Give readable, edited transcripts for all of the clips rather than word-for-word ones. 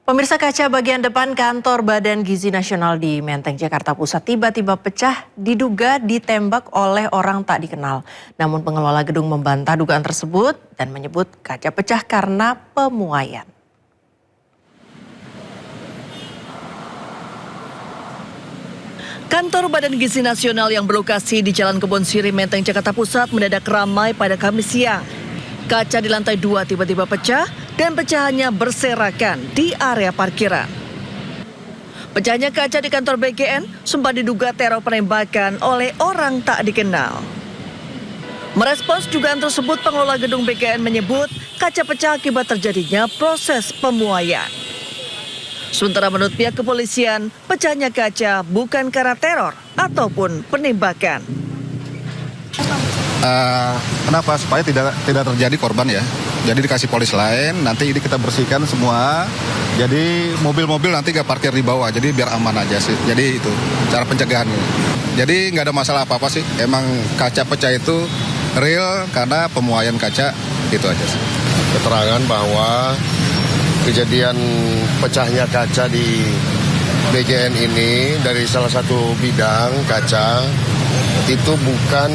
Pemirsa, kaca bagian depan kantor Badan Gizi Nasional di Menteng, Jakarta Pusat tiba-tiba pecah diduga ditembak oleh orang tak dikenal. Namun pengelola gedung membantah dugaan tersebut dan menyebut kaca pecah karena pemuaian. Kantor Badan Gizi Nasional yang berlokasi di Jalan Kebon Sirih, Menteng, Jakarta Pusat mendadak ramai pada Kamis siang. Kaca di lantai 2 tiba-tiba pecah dan pecahannya berserakan di area parkiran. Pecahnya kaca di kantor BGN sempat diduga teror penembakan oleh orang tak dikenal. Merespons dugaan tersebut, pengelola gedung BGN menyebut kaca pecah akibat terjadinya proses pemuaian. Sementara menurut pihak kepolisian, pecahnya kaca bukan karena teror ataupun penembakan. Kenapa? Supaya tidak terjadi korban ya. Jadi dikasih polis lain, nanti ini kita bersihkan semua. Jadi mobil-mobil nanti gak parkir di bawah, jadi biar aman aja sih. Jadi itu cara pencegahannya. Jadi nggak ada masalah apa-apa sih. Emang kaca pecah itu real karena pemuaian kaca, itu aja sih. Keterangan bahwa kejadian pecahnya kaca di BGN ini dari salah satu bidang kaca itu bukan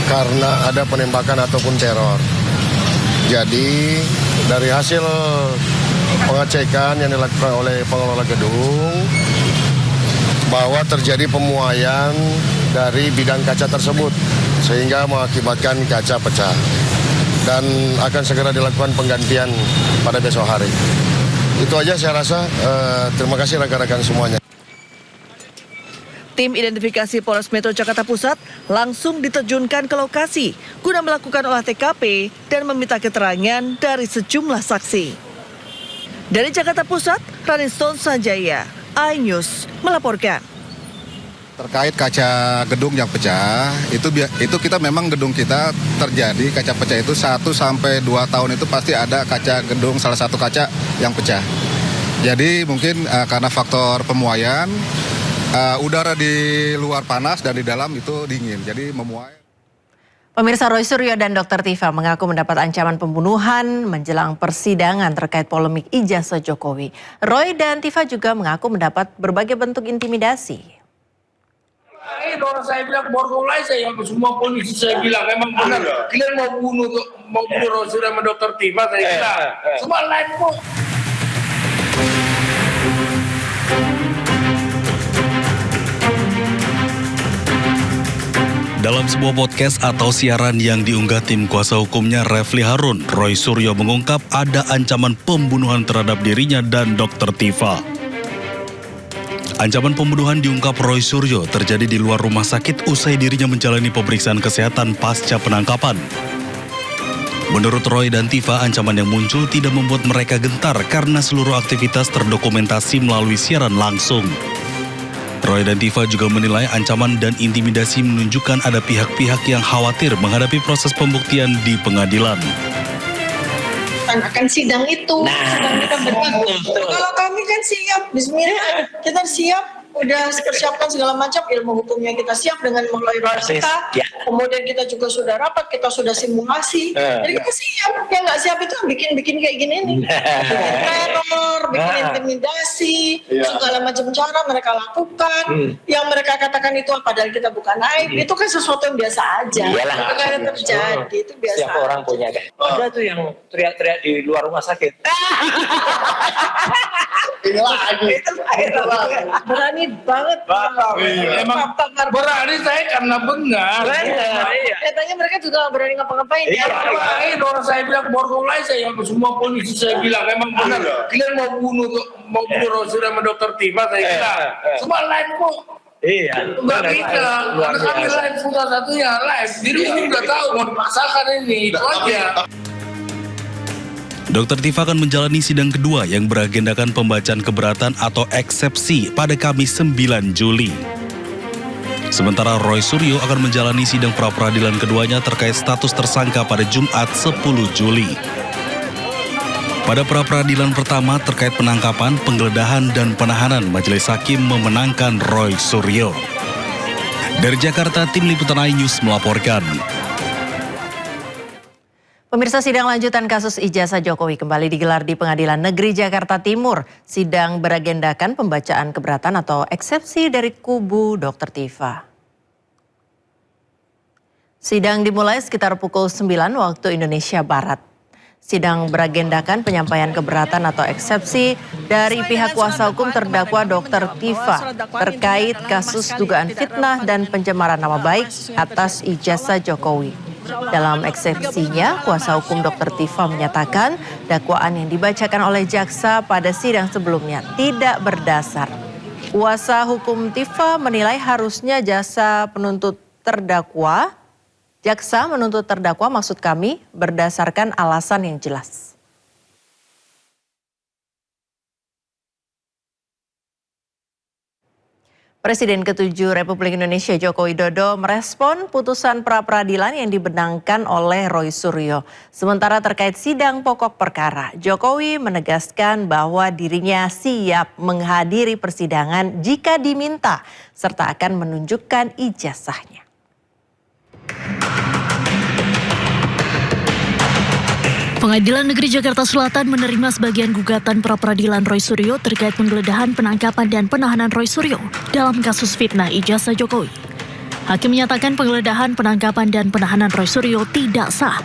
karena ada penembakan ataupun teror. Jadi dari hasil pengecekan yang dilakukan oleh pengelola gedung bahwa terjadi pemuaian dari bidang kaca tersebut sehingga mengakibatkan kaca pecah dan akan segera dilakukan penggantian pada besok hari. Itu aja saya rasa. Terima kasih rekan-rekan semuanya. Tim identifikasi Polres Metro Jakarta Pusat langsung diterjunkan ke lokasi guna melakukan olah TKP dan meminta keterangan dari sejumlah saksi. Dari Jakarta Pusat, Raniston Sanjaya, iNews melaporkan. Terkait kaca gedung yang pecah, itu kita memang gedung kita terjadi kaca pecah itu 1 sampai 2 tahun itu pasti ada kaca gedung, salah satu kaca yang pecah. Jadi mungkin karena faktor pemuaian, udara di luar panas dan di dalam itu dingin, jadi memuai. Pemirsa, Roy Suryo dan Dr. Tifa mengaku mendapat ancaman pembunuhan menjelang persidangan terkait polemik ijazah Jokowi. Roy dan Tifa juga mengaku mendapat berbagai bentuk intimidasi. Orang saya bilang borgolai saya, semua polisi saya bilang memang benar. Kalian mau bunuh Roy Suryo sama Dr. Tifa, saya bilang. Semua lain kok. Dalam sebuah podcast atau siaran yang diunggah tim kuasa hukumnya Refli Harun, Roy Suryo mengungkap ada ancaman pembunuhan terhadap dirinya dan Dr. Tifa. Ancaman pembunuhan diungkap Roy Suryo terjadi di luar rumah sakit usai dirinya menjalani pemeriksaan kesehatan pasca penangkapan. Menurut Roy dan Tifa, ancaman yang muncul tidak membuat mereka gentar karena seluruh aktivitas terdokumentasi melalui siaran langsung. Roy dan Tifa juga menilai ancaman dan intimidasi menunjukkan ada pihak-pihak yang khawatir menghadapi proses pembuktian di pengadilan. Akan sidang itu, sidang kita betul. Kalau kami kan siap, bismillah, kita siap, udah persiapkan segala macam, ilmu hukumnya kita siap dengan melalui kita. Kemudian kita juga sudah rapat, kita sudah simulasi. Jadi kita siap. Yang nggak siap itu bikin kayak gini nih. Bikin teror, bikin intimidasi, segala macam cara mereka lakukan. Yang mereka katakan itu padahal kita bukan aib. Itu kan sesuatu yang biasa aja. Itu kan terjadi, itu biasa. Siapa orang punya kan? Ada tuh yang teriak-teriak di luar rumah sakit. Berani banget. Emang berani saya karena benar. Katanya mereka juga berani ngapa-ngapain. Orang saya bilang borgolai saya, semua polisi saya bilang memang benar. Kalian mau bunuh Roy Suryo sama Dr. Tifa, saya bilang. Semua lain kok. Iya. Enggak bisa. Karena kami live sudah satunya live. Jadi ini udah tahu mau dipaksakan ini. Itu aja. Dr. Tifa akan menjalani sidang kedua yang beragendakan pembacaan keberatan atau eksepsi pada Kamis 9 Juli. Sementara Roy Suryo akan menjalani sidang pra-peradilan keduanya terkait status tersangka pada Jumat 10 Juli. Pada pra-peradilan pertama terkait penangkapan, penggeledahan, dan penahanan, Majelis Hakim memenangkan Roy Suryo. Dari Jakarta, Tim Liputan iNews melaporkan. Pemirsa, sidang lanjutan kasus ijazah Jokowi kembali digelar di Pengadilan Negeri Jakarta Timur. Sidang beragendakan pembacaan keberatan atau eksepsi dari kubu Dr. Tifa. Sidang dimulai sekitar pukul 9 waktu Indonesia Barat. Sidang beragendakan penyampaian keberatan atau eksepsi dari pihak kuasa hukum terdakwa Dr. Tifa terkait kasus dugaan fitnah dan pencemaran nama baik atas ijazah Jokowi. Dalam eksepsinya, kuasa hukum Dr. Tifa menyatakan dakwaan yang dibacakan oleh jaksa pada sidang sebelumnya tidak berdasar. Kuasa hukum Tifa menilai harusnya jaksa menuntut terdakwa maksud kami berdasarkan alasan yang jelas. Presiden ke-7 Republik Indonesia Joko Widodo merespon putusan pra-peradilan yang dibenangkan oleh Roy Suryo. Sementara terkait sidang pokok perkara, Jokowi menegaskan bahwa dirinya siap menghadiri persidangan jika diminta, serta akan menunjukkan ijazahnya. Pengadilan Negeri Jakarta Selatan menerima sebagian gugatan pra-peradilan Roy Suryo terkait penggeledahan, penangkapan, dan penahanan Roy Suryo dalam kasus fitnah ijazah Jokowi. Hakim menyatakan penggeledahan, penangkapan, dan penahanan Roy Suryo tidak sah.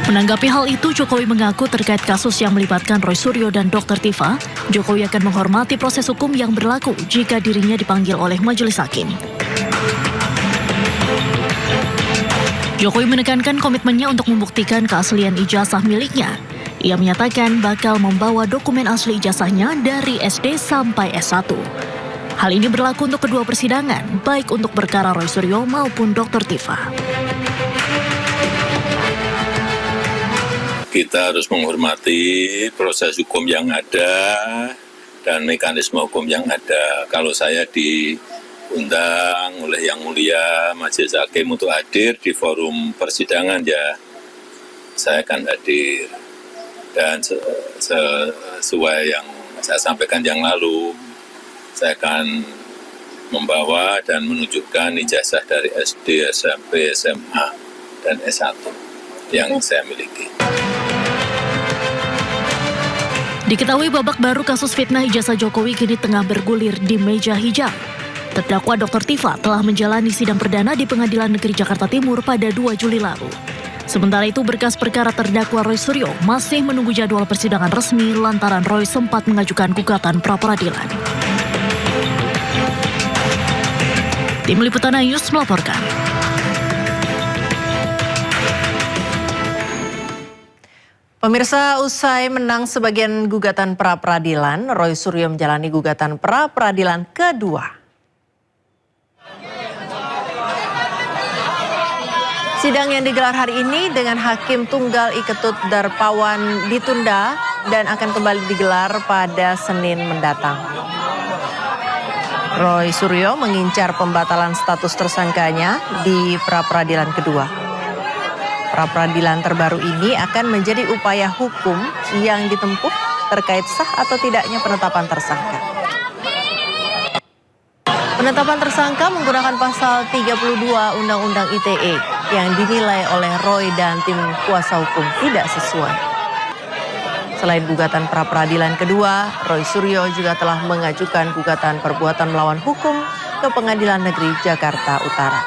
Menanggapi hal itu, Jokowi mengaku terkait kasus yang melibatkan Roy Suryo dan Dr. Tifa, Jokowi akan menghormati proses hukum yang berlaku jika dirinya dipanggil oleh majelis hakim. Jokowi menekankan komitmennya untuk membuktikan keaslian ijazah miliknya. Ia menyatakan bakal membawa dokumen asli ijazahnya dari SD sampai S1. Hal ini berlaku untuk kedua persidangan, baik untuk perkara Roy Suryo maupun Dr. Tifa. Kita harus menghormati proses hukum yang ada dan mekanisme hukum yang ada. Kalau saya diundang oleh Yang Mulia Majelis Hakim untuk hadir di forum persidangan, ya saya akan hadir. Dan sesuai yang saya sampaikan yang lalu, saya akan membawa dan menunjukkan ijazah dari SD, SMP, SMA, dan S1 yang saya miliki. Diketahui babak baru kasus fitnah ijazah Jokowi kini tengah bergulir di meja hijau. Terdakwa Dr. Tifa telah menjalani sidang perdana di Pengadilan Negeri Jakarta Timur pada 2 Juli lalu. Sementara itu, berkas perkara terdakwa Roy Suryo masih menunggu jadwal persidangan resmi lantaran Roy sempat mengajukan gugatan pra-peradilan. Tim Liputan News melaporkan. Pemirsa, usai menang sebagian gugatan pra-peradilan, Roy Suryo menjalani gugatan pra-peradilan kedua. Sidang yang digelar hari ini dengan Hakim Tunggal Iketut Darpawan ditunda dan akan kembali digelar pada Senin mendatang. Roy Suryo mengincar pembatalan status tersangkanya di pra-peradilan kedua. Pra-peradilan terbaru ini akan menjadi upaya hukum yang ditempuh terkait sah atau tidaknya penetapan tersangka. Penetapan tersangka menggunakan pasal 32 Undang-Undang ITE yang dinilai oleh Roy dan tim kuasa hukum tidak sesuai. Selain gugatan pra-peradilan kedua, Roy Suryo juga telah mengajukan gugatan perbuatan melawan hukum ke Pengadilan Negeri Jakarta Utara.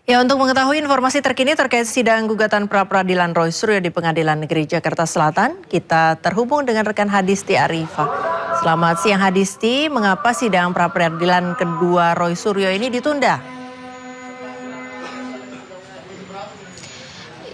Ya, untuk mengetahui informasi terkini terkait sidang gugatan pra-peradilan Roy Suryo di Pengadilan Negeri Jakarta Selatan, kita terhubung dengan rekan Hadisti Arifa. Selamat siang Hadisti, mengapa sidang pra-peradilan kedua Roy Suryo ini ditunda?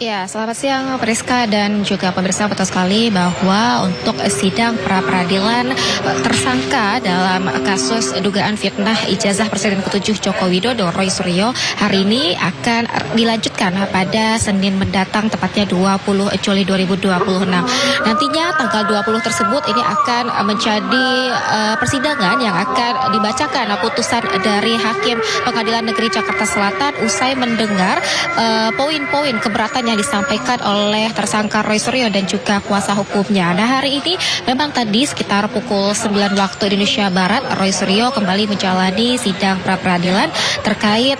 Ya, selamat siang Priska dan juga pemirsa, betul sekali bahwa untuk sidang pra-peradilan tersangka dalam kasus dugaan fitnah ijazah Presiden ke-7 Joko Widodo Roy Suryo hari ini akan dilanjutkan pada Senin mendatang, tepatnya 20 Juli 2026. Nantinya tanggal 20 tersebut ini akan menjadi persidangan yang akan dibacakan putusan dari Hakim Pengadilan Negeri Jakarta Selatan usai mendengar poin-poin keberatan yang disampaikan oleh tersangka Roy Suryo dan juga kuasa hukumnya. Nah, hari ini memang tadi sekitar pukul 9 waktu Indonesia Barat, Roy Suryo kembali menjalani sidang pra-peradilan terkait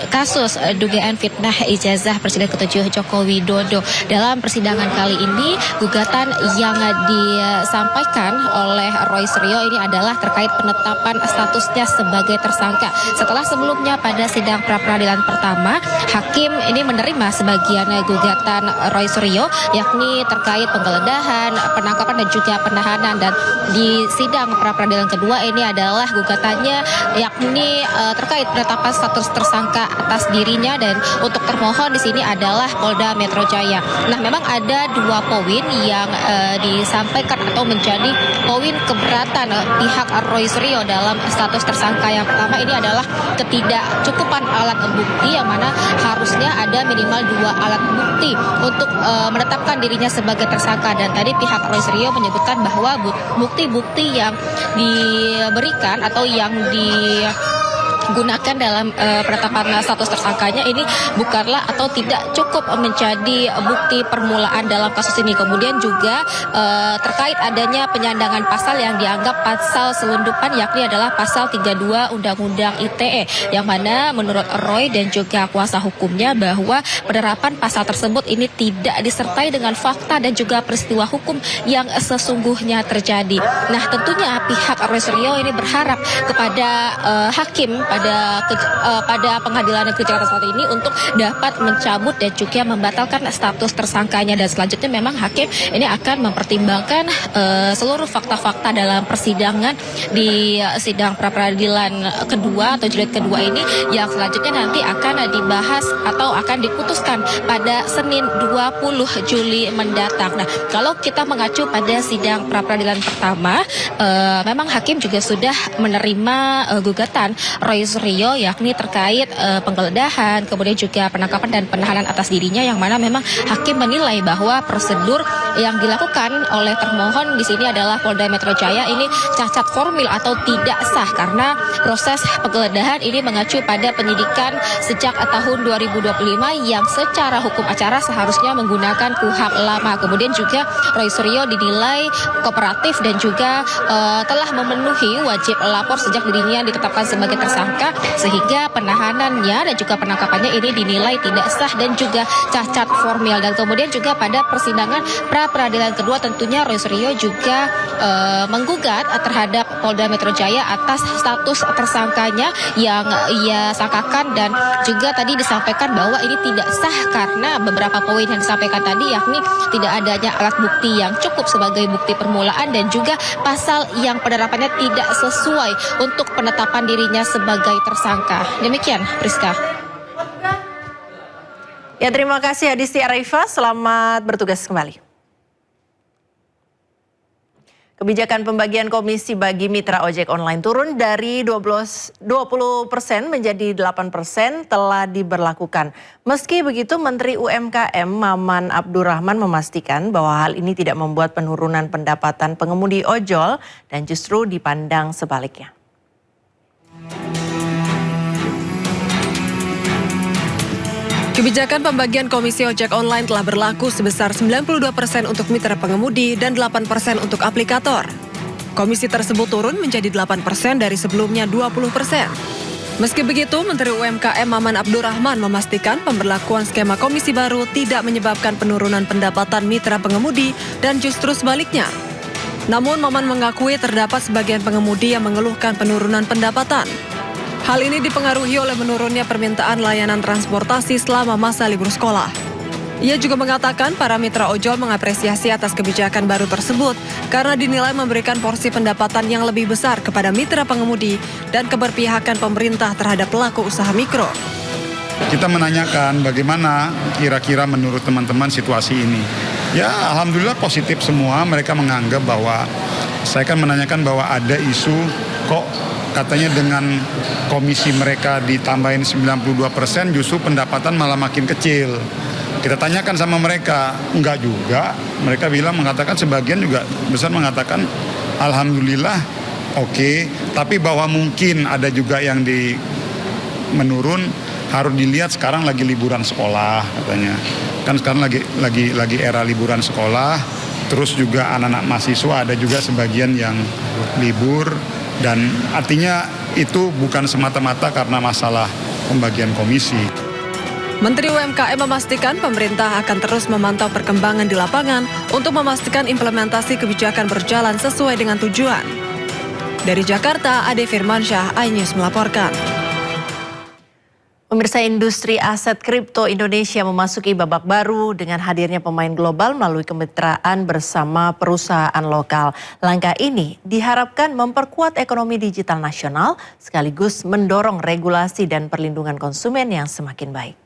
kasus dugaan fitnah ijazah Presiden ke-7 Joko Widodo. Dalam persidangan kali ini, gugatan yang disampaikan oleh Roy Suryo ini adalah terkait penetapan statusnya sebagai tersangka. Setelah sebelumnya pada sidang pra-peradilan pertama, hakim ini menerima sebagian gugatan Roy Suryo, yakni terkait penggeledahan, penangkapan dan juga penahanan. Dan di sidang pra-peradilan kedua ini adalah gugatannya yakni terkait penetapan status tersangka atas dirinya, dan untuk termohon di sini adalah Polda Metro Jaya. Nah, memang ada dua poin yang disampaikan atau menjadi poin keberatan pihak Roy Suryo dalam status tersangka. Yang pertama ini adalah ketidakcukupan alat bukti, yang mana harusnya ada minimal 2 alat bukti untuk menetapkan dirinya sebagai tersangka. Dan tadi pihak Roy Suryo menyebutkan bahwa bukti-bukti yang diberikan atau yang digunakan dalam penetapan status tersangkanya ini bukanlah atau tidak cukup menjadi bukti permulaan dalam kasus ini. Kemudian juga terkait adanya penyandangan pasal yang dianggap pasal selundupan, yakni adalah pasal 32 Undang-Undang ITE, yang mana menurut Roy dan juga kuasa hukumnya bahwa penerapan pasal tersebut ini tidak disertai dengan fakta dan juga peristiwa hukum yang sesungguhnya terjadi. Nah, tentunya pihak Roy Suryo ini berharap kepada hakim pada pengadilan negeri Jakarta Selatan ini untuk dapat mencabut dan juga membatalkan status tersangkanya. Dan selanjutnya memang hakim ini akan mempertimbangkan seluruh fakta-fakta dalam persidangan di sidang pra-peradilan kedua atau jilid kedua ini, yang selanjutnya nanti akan dibahas atau akan diputuskan pada Senin 20 Juli mendatang. Nah, kalau kita mengacu pada sidang pra-peradilan pertama, memang hakim juga sudah menerima gugatan Roy Suryo, yakni terkait penggeledahan, kemudian juga penangkapan dan penahanan atas dirinya, yang mana memang hakim menilai bahwa prosedur yang dilakukan oleh termohon di sini adalah Polda Metro Jaya ini cacat formil atau tidak sah, karena proses penggeledahan ini mengacu pada penyidikan sejak tahun 2025 yang secara hukum acara seharusnya menggunakan KUHP lama. Kemudian juga Roy Suryo dinilai kooperatif dan juga telah memenuhi wajib lapor sejak dirinya ditetapkan sebagai tersangka, sehingga penahanannya dan juga penangkapannya ini dinilai tidak sah dan juga cacat formil. Dan kemudian juga pada persidangan pra-peradilan kedua tentunya Roy Suryo juga menggugat terhadap Polda Metro Jaya atas status tersangkanya yang ia sangkakan, dan juga tadi disampaikan bahwa ini tidak sah karena beberapa poin yang disampaikan tadi, yakni tidak adanya alat bukti yang cukup sebagai bukti permulaan dan juga pasal yang penerapannya tidak sesuai untuk penetapan dirinya sebagai tersangka. Demikian, Priska. Ya, terima kasih Adisti Arifah, selamat bertugas kembali. Kebijakan pembagian komisi bagi mitra ojek online turun dari 20% menjadi 8% telah diberlakukan. Meski begitu, Menteri UMKM Maman Abdurrahman memastikan bahwa hal ini tidak membuat penurunan pendapatan pengemudi ojol dan justru dipandang sebaliknya. Kebijakan pembagian komisi ojek online telah berlaku sebesar 92% untuk mitra pengemudi dan 8% untuk aplikator. Komisi tersebut turun menjadi 8% dari sebelumnya 20%. Meski begitu, Menteri UMKM Maman Abdurrahman memastikan pemberlakuan skema komisi baru tidak menyebabkan penurunan pendapatan mitra pengemudi dan justru sebaliknya. Namun, Maman mengakui terdapat sebagian pengemudi yang mengeluhkan penurunan pendapatan. Hal ini dipengaruhi oleh menurunnya permintaan layanan transportasi selama masa libur sekolah. Ia juga mengatakan para mitra ojol mengapresiasi atas kebijakan baru tersebut karena dinilai memberikan porsi pendapatan yang lebih besar kepada mitra pengemudi dan keberpihakan pemerintah terhadap pelaku usaha mikro. Kita menanyakan bagaimana kira-kira menurut teman-teman situasi ini. Ya, alhamdulillah positif semua. Mereka menganggap bahwa, saya kan menanyakan bahwa ada isu kok katanya dengan komisi mereka ditambahin 92% justru pendapatan malah makin kecil. Kita tanyakan sama mereka, enggak juga. Mereka mengatakan sebagian juga besar mengatakan alhamdulillah oke, tapi bahwa mungkin ada juga yang menurun, harus dilihat sekarang lagi liburan sekolah katanya. Kan sekarang lagi era liburan sekolah, terus juga anak-anak mahasiswa ada juga sebagian yang libur, dan artinya itu bukan semata-mata karena masalah pembagian komisi. Menteri UMKM memastikan pemerintah akan terus memantau perkembangan di lapangan untuk memastikan implementasi kebijakan berjalan sesuai dengan tujuan. Dari Jakarta, Ade Firmansyah, iNews melaporkan. Pemirsa, industri aset kripto Indonesia memasuki babak baru dengan hadirnya pemain global melalui kemitraan bersama perusahaan lokal. Langkah ini diharapkan memperkuat ekonomi digital nasional sekaligus mendorong regulasi dan perlindungan konsumen yang semakin baik.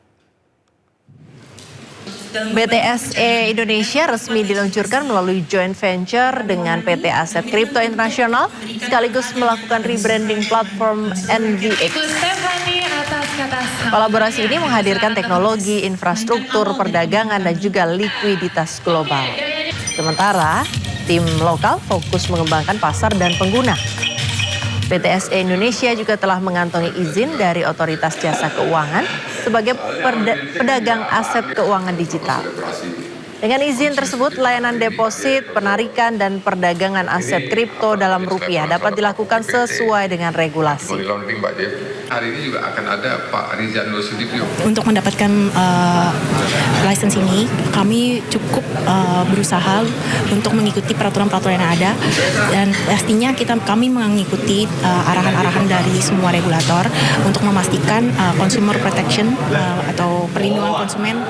BTSE Indonesia resmi diluncurkan melalui joint venture dengan PT Aset Kripto Internasional sekaligus melakukan rebranding platform NVX. Kolaborasi ini menghadirkan teknologi, infrastruktur, perdagangan, dan juga likuiditas global. Sementara, tim lokal fokus mengembangkan pasar dan pengguna. BTSE Indonesia juga telah mengantongi izin dari Otoritas Jasa Keuangan sebagai pedagang aset keuangan digital. Dengan izin tersebut, layanan deposit, penarikan, dan perdagangan aset kripto dalam rupiah dapat dilakukan sesuai dengan regulasi. Hari ini juga akan ada Pak Rizal Nusudibyo. Untuk mendapatkan license ini, kami cukup berusaha untuk mengikuti peraturan-peraturan yang ada, dan pastinya kami mengikuti arahan-arahan dari semua regulator untuk memastikan consumer protection atau perlindungan konsumen.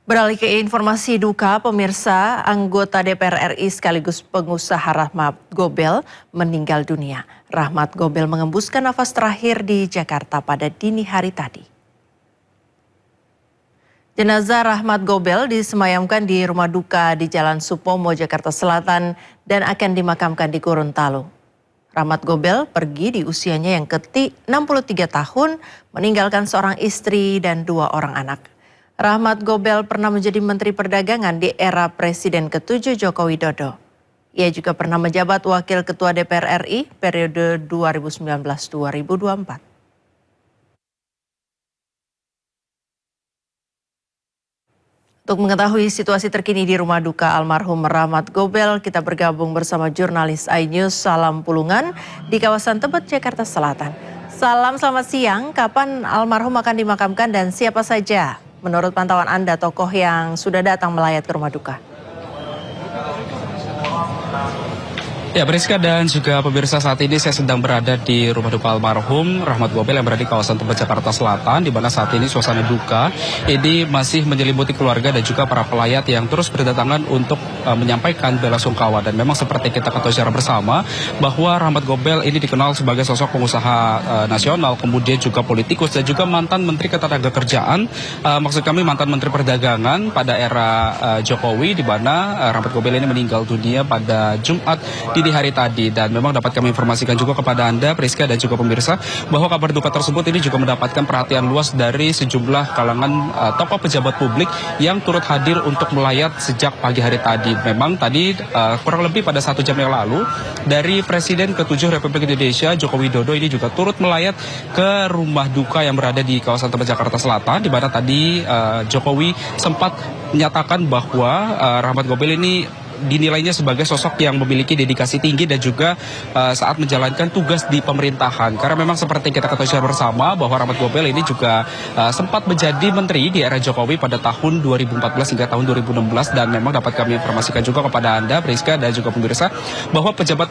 Beralih ke informasi duka, pemirsa, anggota DPR RI sekaligus pengusaha Rahmat Gobel meninggal dunia. Rahmat Gobel mengembuskan nafas terakhir di Jakarta pada dini hari tadi. Jenazah Rahmat Gobel disemayamkan di rumah duka di Jalan Supomo, Jakarta Selatan dan akan dimakamkan di Gorontalo. Rahmat Gobel pergi di usianya yang ke-63 tahun, meninggalkan seorang istri dan 2 orang anak. Rahmat Gobel pernah menjadi Menteri Perdagangan di era Presiden ke-7 Joko Widodo. Ia juga pernah menjabat Wakil Ketua DPR RI periode 2019-2024. Untuk mengetahui situasi terkini di rumah duka almarhum Rahmat Gobel, kita bergabung bersama jurnalis iNews Salam Pulungan di kawasan Tebet, Jakarta Selatan. Salam, selamat siang. Kapan almarhum akan dimakamkan dan siapa saja menurut pantauan Anda tokoh yang sudah datang melayat ke rumah duka? Ya, Priska dan juga pemirsa, saat ini saya sedang berada di rumah duka almarhum Rahmat Gobel yang berada di kawasan Tebet, Jakarta Selatan, di mana saat ini suasana duka ini masih menyelimuti keluarga dan juga para pelayat yang terus berdatangan untuk menyampaikan bela sungkawa. Dan memang seperti kita ketahui secara bersama bahwa Rahmat Gobel ini dikenal sebagai sosok pengusaha nasional, kemudian juga politikus dan juga mantan Menteri Ketenagakerjaan, maksud kami mantan Menteri Perdagangan pada era Jokowi, di mana Rahmat Gobel ini meninggal dunia pada Jumat di hari tadi. Dan memang dapat kami informasikan juga kepada Anda, Priska dan juga pemirsa, bahwa kabar duka tersebut ini juga mendapatkan perhatian luas dari sejumlah kalangan tokoh pejabat publik yang turut hadir untuk melayat sejak pagi hari tadi. Memang tadi kurang lebih pada 1 jam yang lalu dari Presiden ke-7 Republik Indonesia Joko Widodo ini juga turut melayat ke rumah duka yang berada di kawasan Tebet, Jakarta Selatan, di mana tadi Jokowi sempat menyatakan bahwa Rahmat Gobel ini dinilainya sebagai sosok yang memiliki dedikasi tinggi dan juga saat menjalankan tugas di pemerintahan. Karena memang seperti kita ketahui bersama bahwa Rahmat Gobel ini juga sempat menjadi menteri di era Jokowi pada tahun 2014 hingga tahun 2016, dan memang dapat kami informasikan juga kepada Anda, Priska dan juga pemirsa, bahwa pejabat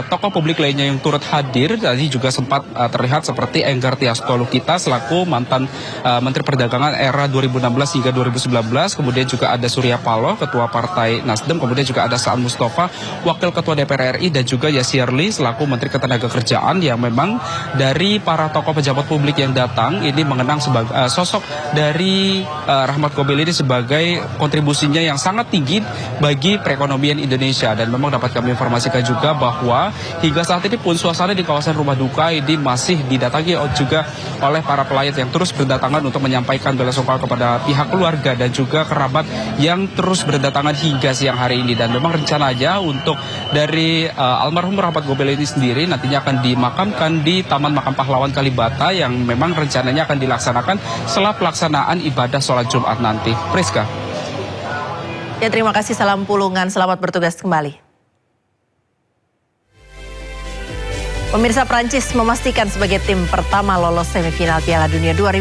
tokoh publik lainnya yang turut hadir tadi juga sempat terlihat seperti Enggar Tias Tolukita selaku mantan Menteri Perdagangan era 2016 hingga 2019, kemudian juga ada Surya Paloh, Ketua Partai Nasdem, kemudian juga ada Saan Mustafa, Wakil Ketua DPR RI, dan juga Yasirli selaku Menteri Ketenagakerjaan, yang memang dari para tokoh pejabat publik yang datang ini mengenang sebagai sosok dari Rahmat Gobel ini sebagai kontribusinya yang sangat tinggi bagi perekonomian Indonesia. Dan memang dapat kami informasikan juga bahwa hingga saat ini pun suasana di kawasan rumah duka ini masih didatangi juga oleh para pelayat yang terus berdatangan untuk menyampaikan bela sungkawa kepada pihak keluarga dan juga kerabat yang terus berdatangan hingga siang hari ini. ini. Dan memang rencananya untuk dari almarhum Rahmat Gobel ini sendiri nantinya akan dimakamkan di Taman Makam Pahlawan Kalibata yang memang rencananya akan dilaksanakan setelah pelaksanaan ibadah sholat Jumat nanti. Priska. Ya, terima kasih, salam Pulungan, selamat bertugas kembali. Pemirsa, Prancis memastikan sebagai tim pertama lolos semifinal Piala Dunia 2022.